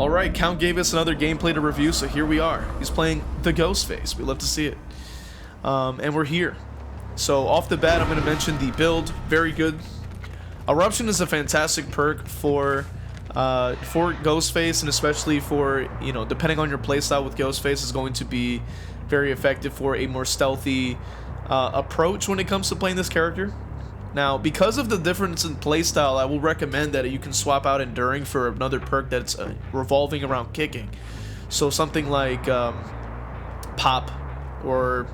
Alright, Count gave us another gameplay to review, so here we are. He's playing the Ghostface. We love to see it. And we're here. So off the bat, I'm going to mention the build. Very good. Eruption is a fantastic perk for Ghostface, and especially for, you know, depending on your playstyle with Ghostface, is going to be very effective for a more stealthy approach when it comes to playing this character. Now, because of the difference in playstyle, I will recommend that you can swap out Enduring for another perk that's revolving around kicking. So something like Pop or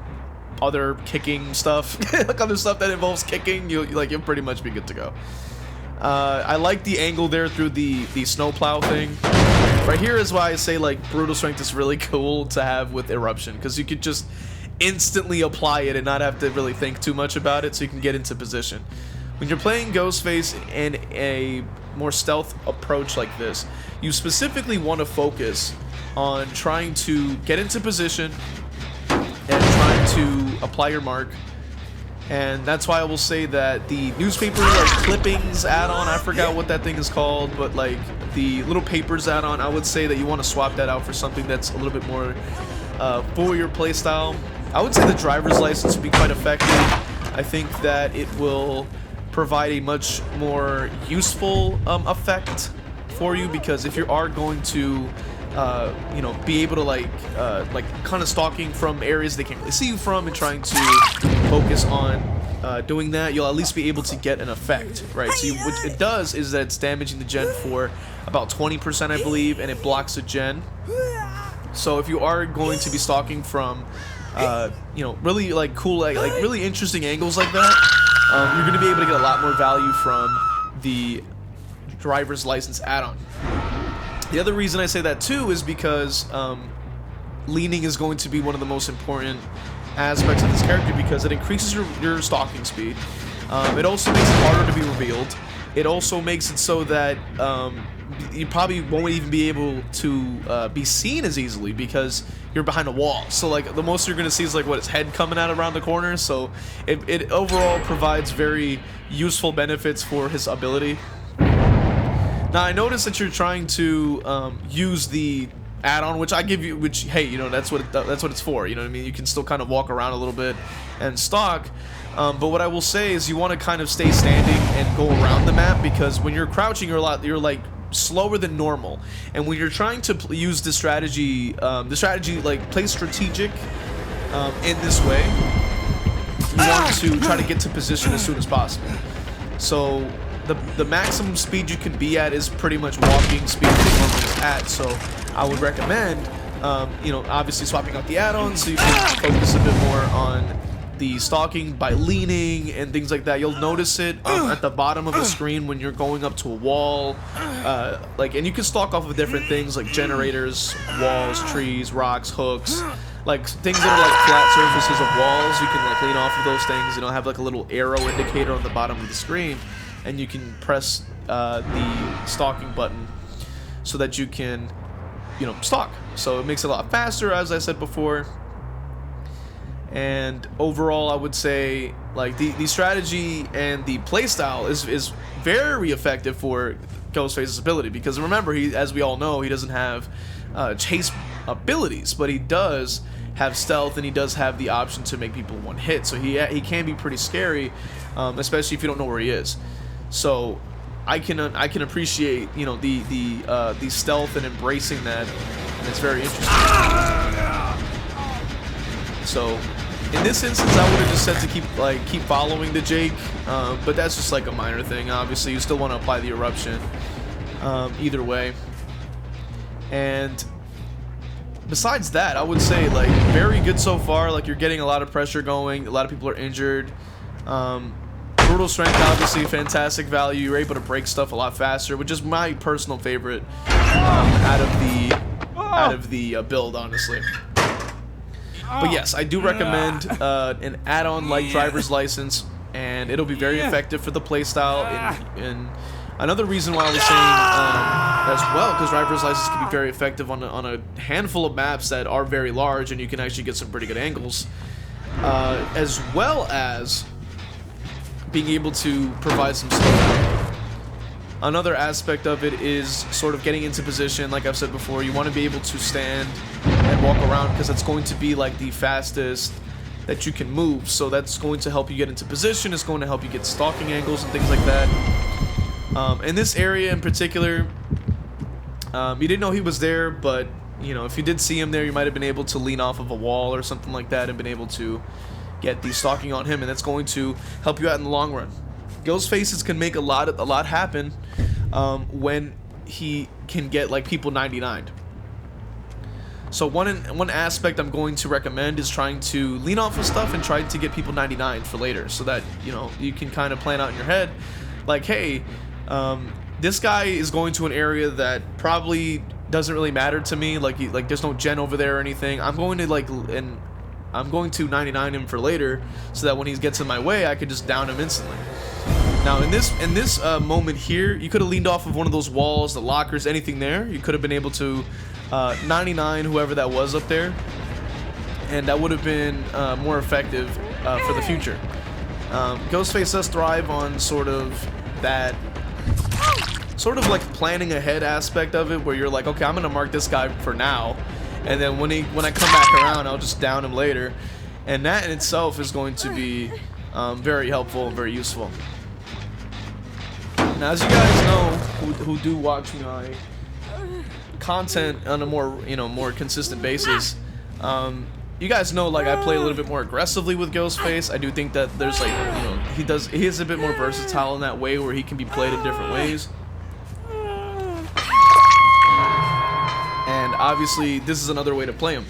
other kicking stuff, like other stuff that involves kicking, you'll pretty much be good to go. I like the angle there through the snowplow thing. Right here is why I say like Brutal Strength is really cool to have with Eruption, because you could just instantly apply it and not have to really think too much about it, so you can get into position. When you're playing Ghostface in a more stealth approach like this, you specifically want to focus on trying to get into position and trying to apply your mark. And that's why I will say that the newspaper like clippings add-on, I forgot what that thing is called, but like the little papers add-on, I would say that you want to swap that out for something that's a little bit more for your playstyle. I would say the driver's license would be quite effective. I think that it will provide a much more useful effect for you, because if you are going to you know, be able to like kind of stalking from areas they can't really see you from and trying to focus on doing that, you'll at least be able to get an effect, right? So what it does is that it's damaging the gen for about 20%, I believe, and it blocks a gen. So if you are going to be stalking from you know, really like cool, like really interesting angles like that, you're going to be able to get a lot more value from the driver's license add-on. The other reason I say that too is because leaning is going to be one of the most important aspects of this character, because it increases your stalking speed. It also makes it harder to be revealed. It also makes it so that you probably won't even be able to be seen as easily because you're behind a wall. So like the most you're gonna see is like what, his head coming out around the corner. So it overall provides very useful benefits for his ability. Now I noticed that you're trying to use the add-on, which I give you, which, hey, you know, that's what it's for. You know what I mean? You can still kind of walk around a little bit and stalk. But what I will say is you want to kind of stay standing and go around the map, because when you're crouching, you're like slower than normal. And when you're trying to use the strategy like play strategic in this way, you want to try to get to position as soon as possible. So the maximum speed you can be at is pretty much walking speed that it normally is at. So I would recommend, you know, obviously swapping out the add-ons so you can focus a bit more on the stalking by leaning and things like that. You'll notice it at the bottom of the screen when you're going up to a wall, and you can stalk off of different things like generators, walls, trees, rocks, hooks, like things that are like flat surfaces of walls. You can like lean off of those things, you know, have like a little arrow indicator on the bottom of the screen, and you can press the stalking button so that you can, you know, stalk. So it makes it a lot faster, as I said before. And overall, I would say like the strategy and the playstyle is very effective for Ghostface's ability, because remember, as we all know, he doesn't have chase abilities, but he does have stealth, and he does have the option to make people one hit. So he can be pretty scary, especially if you don't know where he is. So I can appreciate, you know, the stealth and embracing that, and it's very interesting. So in this instance, I would have just said to keep following the Jake, but that's just like a minor thing. Obviously, you still want to apply the eruption either way. And besides that, I would say like very good so far. Like you're getting a lot of pressure going. A lot of people are injured. Brutal Strength, obviously fantastic value. You're able to break stuff a lot faster, which is my personal favorite out of the build, honestly. But yes, I do recommend an add-on like Driver's License, and it'll be very effective for the playstyle. And another reason why I was saying as well, because Driver's License can be very effective on a handful of maps that are very large, and you can actually get some pretty good angles, as well as being able to provide some slowdown. Another aspect of it is sort of getting into position. Like I've said before, you want to be able to stand and walk around because it's going to be like the fastest that you can move. So that's going to help you get into position. It's going to help you get stalking angles and things like that. In this area in particular, you didn't know he was there, but you know, if you did see him there, you might have been able to lean off of a wall or something like that and been able to get the stalking on him, and that's going to help you out in the long run. Ghostfaces can make a lot happen when he can get like people 99'd. So one aspect I'm going to recommend is trying to lean off of stuff and try to get people 99 for later, so that you know you can kind of plan out in your head, like, hey, this guy is going to an area that probably doesn't really matter to me. Like there's no gen over there or anything. I'm going to 99 him for later, so that when he gets in my way, I could just down him instantly. Now in this moment here, you could have leaned off of one of those walls, the lockers, anything there. You could have been able to 99 whoever that was up there, and that would have been more effective for the future. Ghostface does thrive on sort of that, sort of like planning ahead aspect of it, where you're like, okay, I'm gonna mark this guy for now, and then when I come back around, I'll just down him later, and that in itself is going to be very helpful and very useful. Now, as you guys know, who do watch my content on a more consistent basis, you guys know, like, I play a little bit more aggressively with Ghostface. I do think that there's like, he is a bit more versatile in that way, where he can be played in different ways. And obviously, this is another way to play him.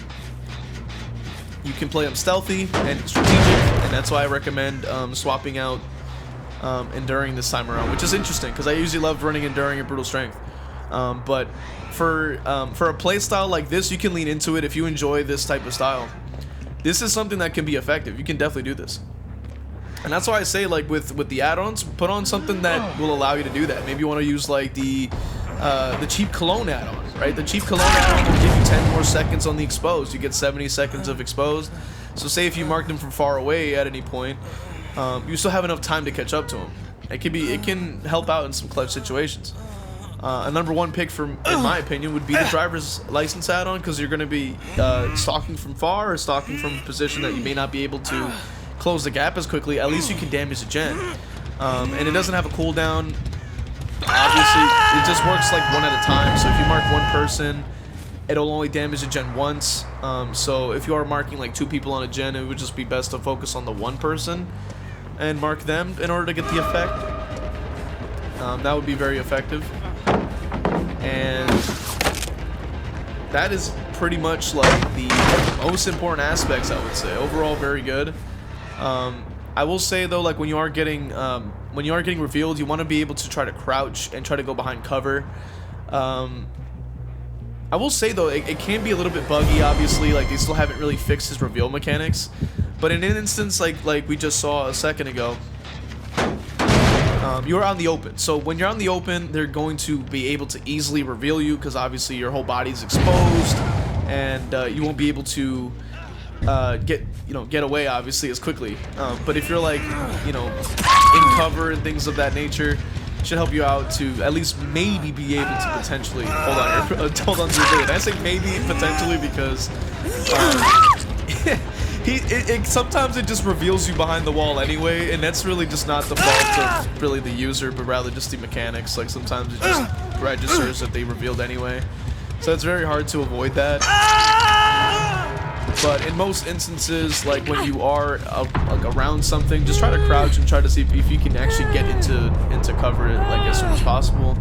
You can play him stealthy and strategic, and that's why I recommend swapping out Enduring this time around, which is interesting because I usually love running Enduring and Brutal Strength. But for a play style like this, you can lean into it if you enjoy this type of style. This is something that can be effective. You can definitely do this. And that's why I say, like, with the add-ons, put on something that will allow you to do that. Maybe you want to use like the cheap cologne add-on, right? The cheap cologne add-on will give you 10 more seconds on the exposed. You get 70 seconds of exposed. So say if you mark them from far away at any point, you still have enough time to catch up to them. It can help out in some clutch situations. A #1 pick, in my opinion, would be the driver's license add-on, because you're going to be stalking from far or stalking from a position that you may not be able to close the gap as quickly. At least you can damage the gen, and it doesn't have a cooldown. Obviously, it just works like one at a time. So if you mark one person, it'll only damage the gen once. So if you are marking like 2 people on a gen, it would just be best to focus on the one person and mark them in order to get the effect. That would be very effective. And that is pretty much like the most important aspects, I would say. Overall, very good. I will say though, like when you are getting revealed, you want to be able to try to crouch and try to go behind cover. I will say though, it can be a little bit buggy. Obviously, like they still haven't really fixed his reveal mechanics. But in an instance like we just saw a second ago, you're on the open. So when you're on the open, they're going to be able to easily reveal you, because obviously your whole body's exposed, and you won't be able to get away obviously as quickly. But if you're like in cover and things of that nature, it should help you out to at least maybe be able to potentially hold on to your ability. I say maybe potentially because sometimes it just reveals you behind the wall anyway, and that's really just not the fault of really the user, but rather just the mechanics. Like sometimes it just registers that they revealed anyway, so it's very hard to avoid that. But in most instances, like when you are like around something, just try to crouch and try to see if you can actually get into cover like as soon as possible.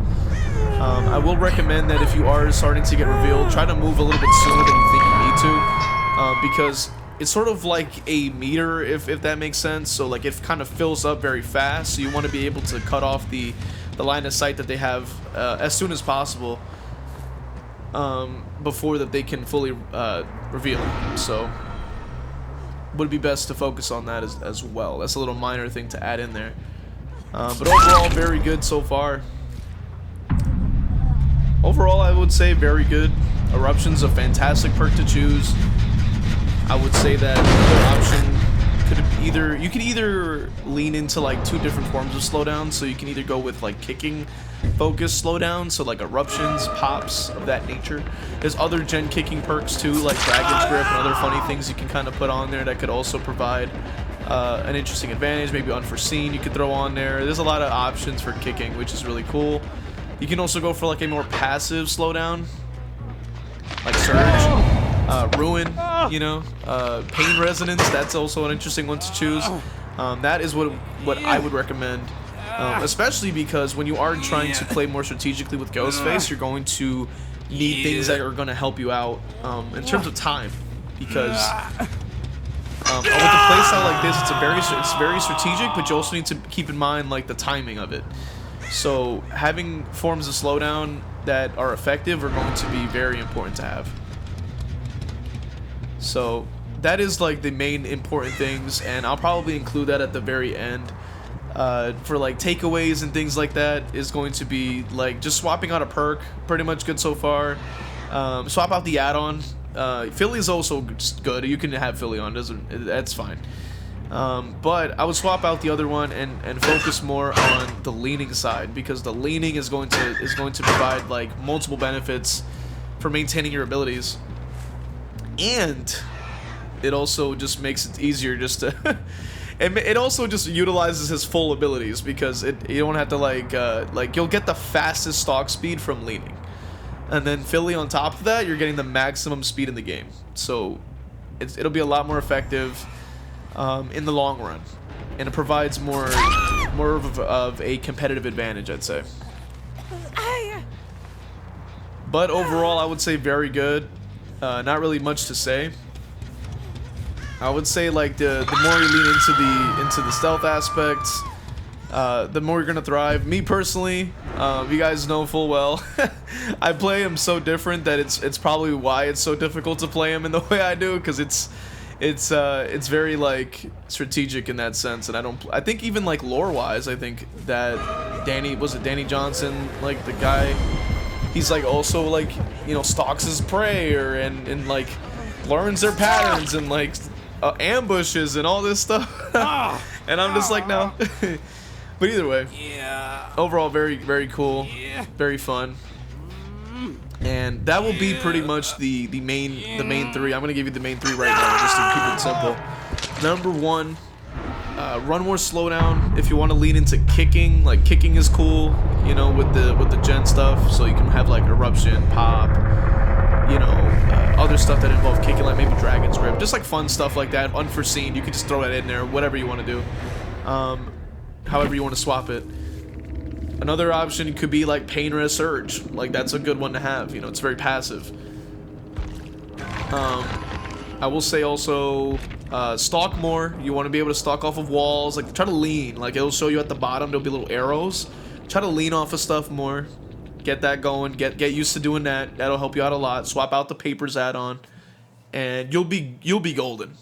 I will recommend that if you are starting to get revealed, try to move a little bit sooner than you think you need to, because it's sort of like a meter, if that makes sense. So like it kind of fills up very fast, so you want to be able to cut off the line of sight that they have as soon as possible, before that they can fully reveal. So would be best to focus on that as well. That's a little minor thing to add in there, but overall very good so far. Overall, I would say very good. Eruption's a fantastic perk to choose. I would say that another option you could either lean into like 2 different forms of slowdown. So you can either go with like kicking focused slowdown, so like eruptions, pops of that nature. There's other gen kicking perks too, like Dragon's Grip and other funny things you can kind of put on there that could also provide an interesting advantage, maybe unforeseen you could throw on there. There's a lot of options for kicking, which is really cool. You can also go for like a more passive slowdown, like Surge, Ruin, you know, Pain Resonance. That's also an interesting one to choose. That is what I would recommend, especially because when you are trying to play more strategically with Ghostface, you're going to need things that are going to help you out in terms of time, because with a playstyle like this, it's very strategic, but you also need to keep in mind like the timing of it. So having forms of slowdown that are effective are going to be very important to have. So that is like the main important things, and I'll probably include that at the very end. For like takeaways and things like that is going to be like just swapping out a perk, pretty much good so far. Swap out the add-on. Philly is also good. You can have Philly on, that's fine. But I would swap out the other one and focus more on the leaning side, because the leaning is going to provide like multiple benefits for maintaining your abilities, and it also just makes it easier just to it also just utilizes his full abilities, because you don't have to like you'll get the fastest stalk speed from leaning, and then Philly on top of that, you're getting the maximum speed in the game, so it'll be a lot more effective in the long run, and it provides more of a competitive advantage, I'd say. But overall, I would say very good. Not really much to say. I would say like the more you lean into the stealth aspects, the more you're gonna thrive. Me personally, you guys know full well, I play him so different that it's probably why it's so difficult to play him in the way I do, because it's very like strategic in that sense, and I think even like lore wise, I think that Danny Johnson, like the guy, he's like also like, you know, stalks his prey and like learns their patterns and like ambushes and all this stuff. And I'm just like, no. But either way, overall very cool, very fun. And that will be pretty much the main 3. I'm gonna give you the main 3 right now, just to keep it simple. Number 1, run more slowdown. If you want to lean into kicking, like kicking is cool, you know, with the gen stuff. So you can have like eruption, pop, you know, other stuff that involve kicking, like maybe Dragon's Grip, just like fun stuff like that, unforeseen. You can just throw that in there, whatever you want to do, however you want to swap it. Another option could be like Pain Res Surge. Like that's a good one to have. You know, it's very passive. I will say also stalk more. You want to be able to stalk off of walls. Like try to lean. Like it'll show you at the bottom. There'll be little arrows. Try to lean off of stuff more. Get that going. Get used to doing that. That'll help you out a lot. Swap out the papers add-on, and you'll be golden.